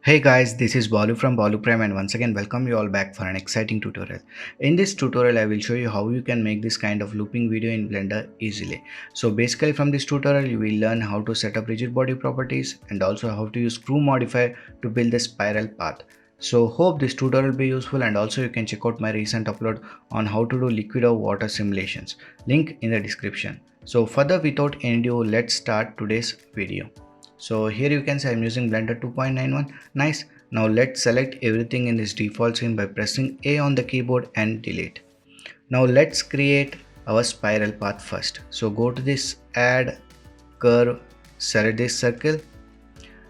Hey guys, this is Balu from Balu Prime and once again welcome you all back for an exciting tutorial. In this tutorial I will show you how you can make this kind of looping video in Blender easily. So basically from this tutorial you will learn how to set up rigid body properties and also how to use screw modifier to build the spiral path. So hope this tutorial will be useful and also you can check out my recent upload on how to do liquid or water simulations. Link in the description. So further without any ado, let's start today's video. So here you can see I'm using Blender 2.91. Nice. Now let's select everything in this default scene by pressing A on the keyboard and delete. Now let's create our spiral path first. So go to this add curve, select this circle.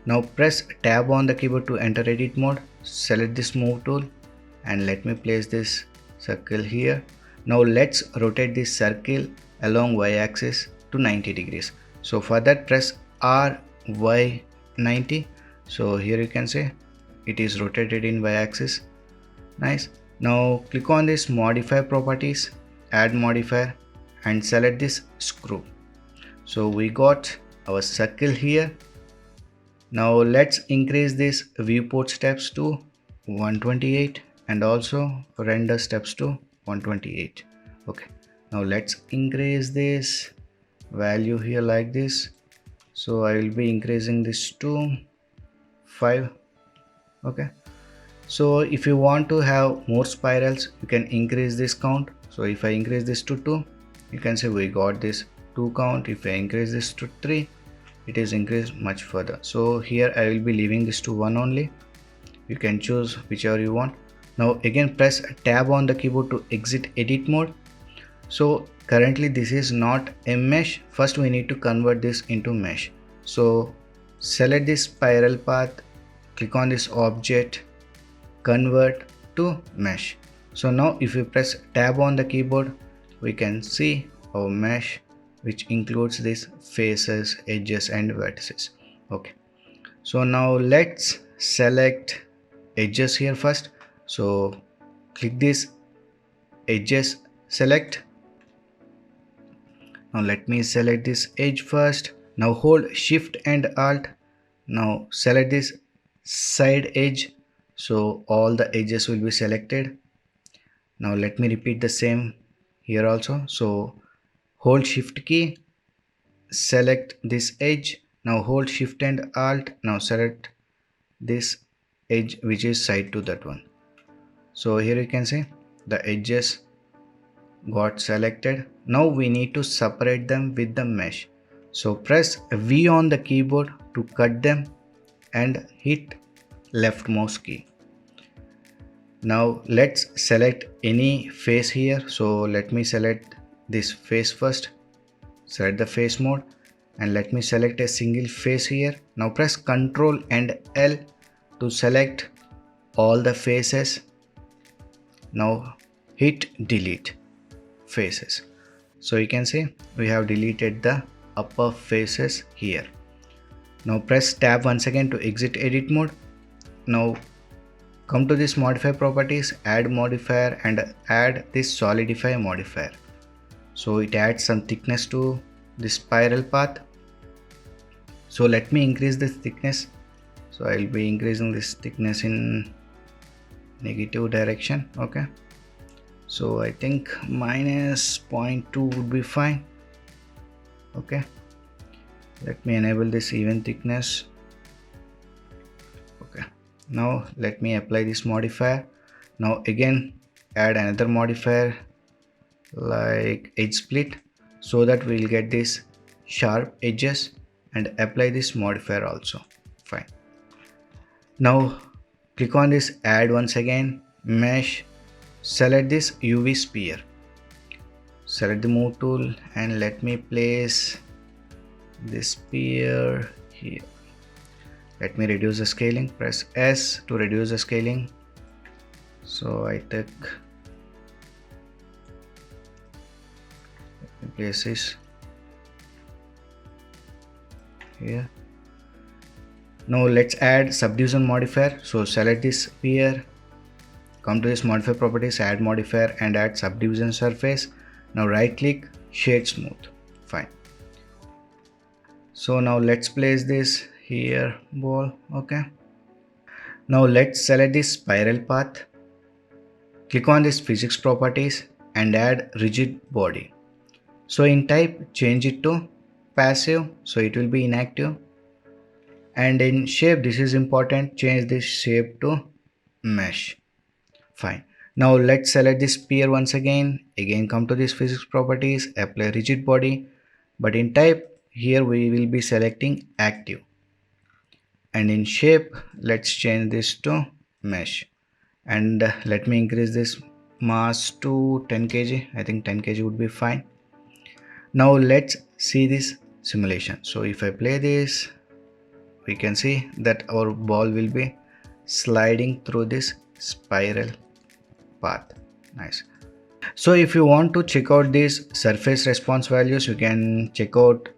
Now press tab on the keyboard to enter edit mode. Select this move tool and let me place this circle here. Now let's rotate this circle along y-axis to 90 degrees. So for that press R Y 90. So here you can say it is rotated in y-axis. Nice. Now click on this modify properties, add modifier and select this screw. So we got our circle here. Now let's increase this viewport steps to 128 and also render steps to 128. Okay, now let's increase this value here like this. So I will be increasing this to 5. Okay, so if you want to have more spirals you can increase this count. So if I increase this to 2, you can say we got this 2 count. If I increase this to 3, it is increased much further. So here I will be leaving this to 1 only. You can choose whichever you want. Now again press tab on the keyboard to exit edit mode. So currently this is not a mesh. First we need to convert this into mesh. So select this spiral path, click on this object, convert to mesh. So now if we press tab on the keyboard, we can see our mesh, which includes these faces, edges and vertices. Okay, so now let's select edges here first. So click this edges, select. Now let me select this edge first. Now hold shift and alt. Now select this side edge. So all the edges will be selected. Now let me repeat the same here also. So hold shift key, select this edge. Now hold shift and alt. Now select this edge which is side to that one. So here you can see the edges got selected. Now we need to separate them with the mesh. So press V on the keyboard to cut them and hit left mouse key. Now let's select any face here. So let me select this face first. Select the face mode and let me select a single face here. Now press Ctrl and L to select all the faces. Now hit delete faces. So you can see we have deleted the upper faces here. Now press tab once again to exit edit mode. Now come to this modify properties, add modifier and add this solidify modifier. So it adds some thickness to the spiral path. So let me increase this thickness. So I will be increasing this thickness in negative direction. Okay, so I think minus 0.2 would be fine. Okay, let me enable this even thickness. Okay, now let me apply this modifier. Now again add another modifier like edge split so that we will get this sharp edges and apply this modifier also. Fine. Now click on this add once again, mesh, select this UV sphere, select the move tool and let me place this sphere here. Let me reduce the scaling, press S to reduce the scaling. So I take, let me place this here. Now let's add subdivision modifier. So select this sphere, come to this modify properties, add modifier and add subdivision surface. Now right click, shade smooth. Fine. So now let's place this here ball. Okay, Now let's select this spiral path. Click on this physics properties and add rigid body. So in type, change it to passive, so it will be inactive. And in shape, this is important, change this shape to mesh. Fine. Now let's select this sphere once again. Again come to this physics properties, apply rigid body. But in type, here we will be selecting active. And in shape, let's change this to mesh. And let me increase this mass to 10 kg. I think 10 kg would be fine. Now let's see this simulation. So if I play this, we can see that our ball will be sliding through this spiral path. Nice. So if you want to check out these surface response values, you can check out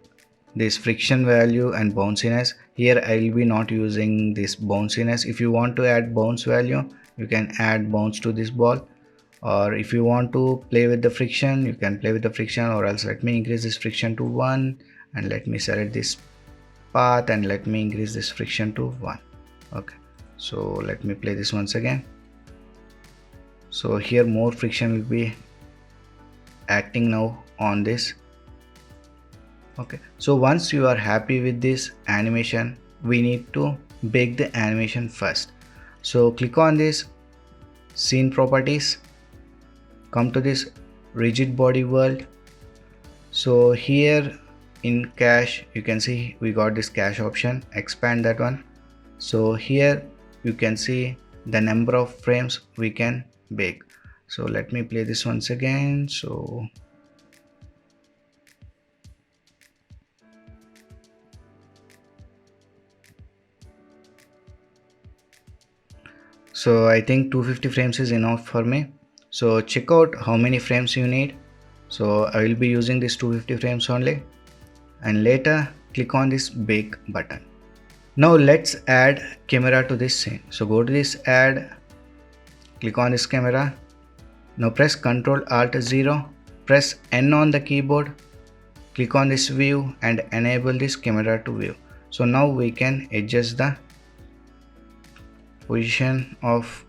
this friction value and bounciness. Here I will be not using this bounciness. If you want to add bounce value, you can add bounce to this ball, or if you want to play with the friction, you can play with the friction, or else let me increase this friction to 1 and let me select this path and let me increase this friction to 1. Okay, so let me play this once again. So here more friction will be acting now on this. Okay, so once you are happy with this animation, we need to bake the animation first. So click on this scene properties, come to this rigid body world. So here in cache, you can see we got this cache option, expand that one. So here you can see the number of frames we can bake. So let me play this once again. So I think 250 frames is enough for me. So check out how many frames you need. So I will be using this 250 frames only, and later click on this bake button. Now let's add camera to this scene. So go to this add, click on this camera. Now press Ctrl Alt 0, press N on the keyboard, click on this view and enable this camera to view. So now we can adjust the position of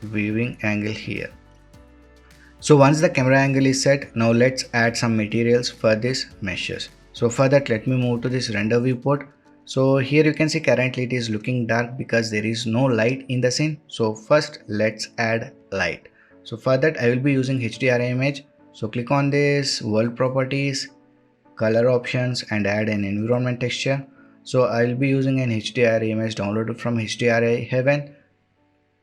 viewing angle here. So once the camera angle is set, now let's add some materials for this meshes. So for that, let me move to this render viewport. So here you can see currently it is looking dark because there is no light in the scene. So first let's add light. So for that I will be using HDRI image. So click on this world properties, color options and add an environment texture. So I will be using an HDRI image downloaded from HDRI Heaven.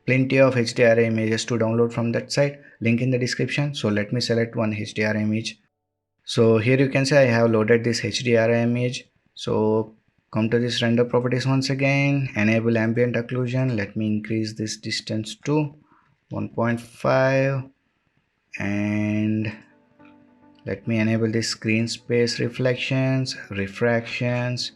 Plenty of HDRI images to download from that site, link in the description. So let me select one HDRI image. So here you can see I have loaded this HDRI image. So come to this render properties once again, enable ambient occlusion. Let me increase this distance to 1.5 and let me enable this screen space reflections, refractions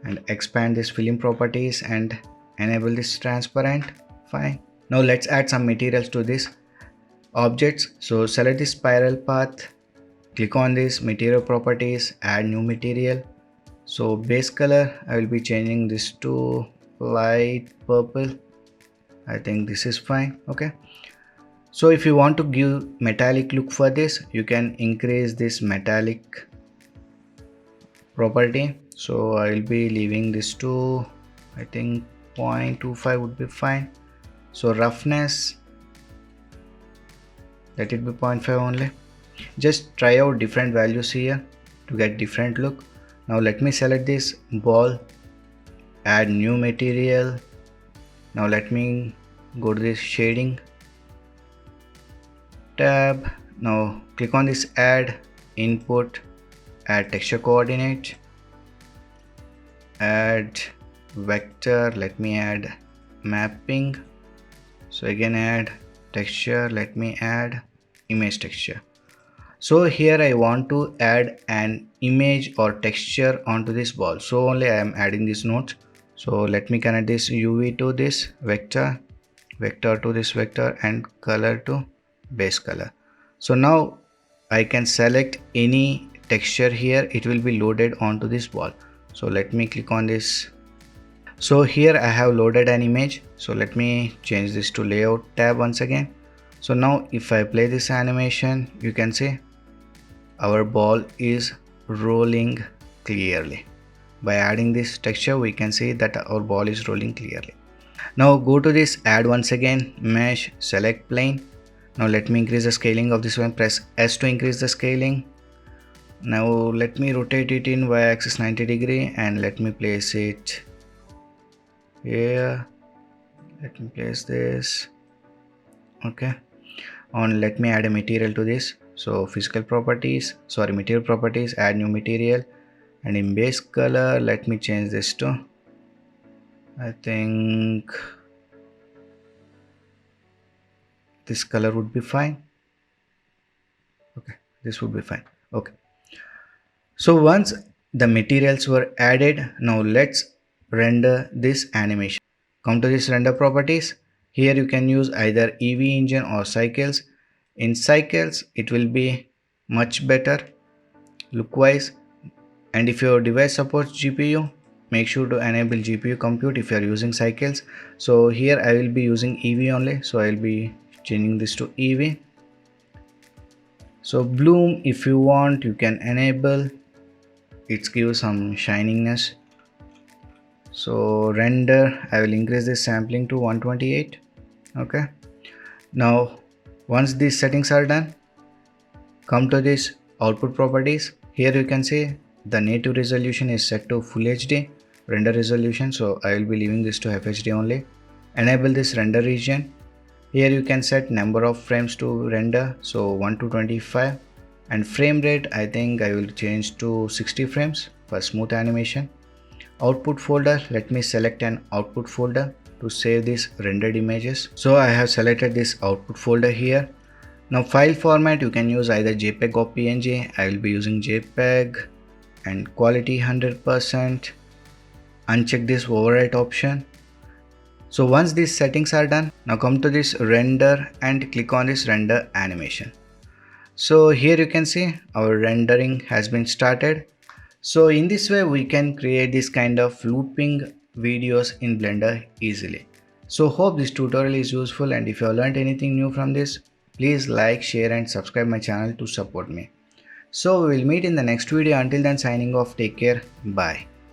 and expand this film properties and enable this transparent. Fine. Now let's add some materials to this objects. So select this spiral path, click on this material properties, add new material. So base color I will be changing this to light purple. I think this is fine. Okay, so if you want to give metallic look for this, you can increase this metallic property. So I will be leaving this to, I think 0.25 would be fine. So roughness, let it be 0.5 only. Just try out different values here to get different look. Now let me select this ball, add new material. Now let me go to this shading tab. Now click on this add input, add texture coordinate, add vector, let me add mapping. So again add texture, let me add image texture. So here I want to add an image or texture onto this ball, so only I am adding this node. So let me connect this UV to this vector, vector to this vector and color to base color. So now I can select any texture here, it will be loaded onto this ball. So let me click on this So here I have loaded an image. So let me change this to layout tab once again. So now if I play this animation, you can see our ball is rolling clearly. By adding this texture, we can see that our ball is rolling clearly. Now go to this add once again, mesh, select plane. Now let me increase the scaling of this one, press S to increase the scaling. Now let me rotate it in y-axis 90 degree and let me place it here. Let me place this. Okay. On let me add a material to this. So material properties, add new material, and in base color let me change this to, I think this color would be fine. Okay, this would be fine. Okay, so once the materials were added, now let's render this animation. Come to this render properties. Here you can use either Eevee engine or cycles. In cycles it will be much better look wise, and if your device supports GPU, make sure to enable GPU compute if you are using cycles. So here I will be using Eevee only, so I will be changing this to Eevee. So bloom, if you want, you can enable, it gives some shininess. So render, I will increase this sampling to 128. Okay, now once these settings are done, come to this output properties. Here you can see the native resolution is set to full HD render resolution, so I will be leaving this to FHD only. Enable this render region. Here you can set number of frames to render, so 1 to 25, and frame rate I think I will change to 60 frames for smooth animation. Output folder, let me select an output folder to save these rendered images. So I have selected this output folder here. Now file format, you can use either JPEG or PNG. I will be using JPEG, and quality 100%. Uncheck this overwrite option. So once these settings are done, now come to this render and click on this render animation. So here you can see our rendering has been started. So in this way we can create this kind of looping videos in Blender easily. So hope this tutorial is useful, and if you have learned anything new from this, please like, share and subscribe my channel to support me. So we will meet in the next video. Until then, signing off. Take care. Bye.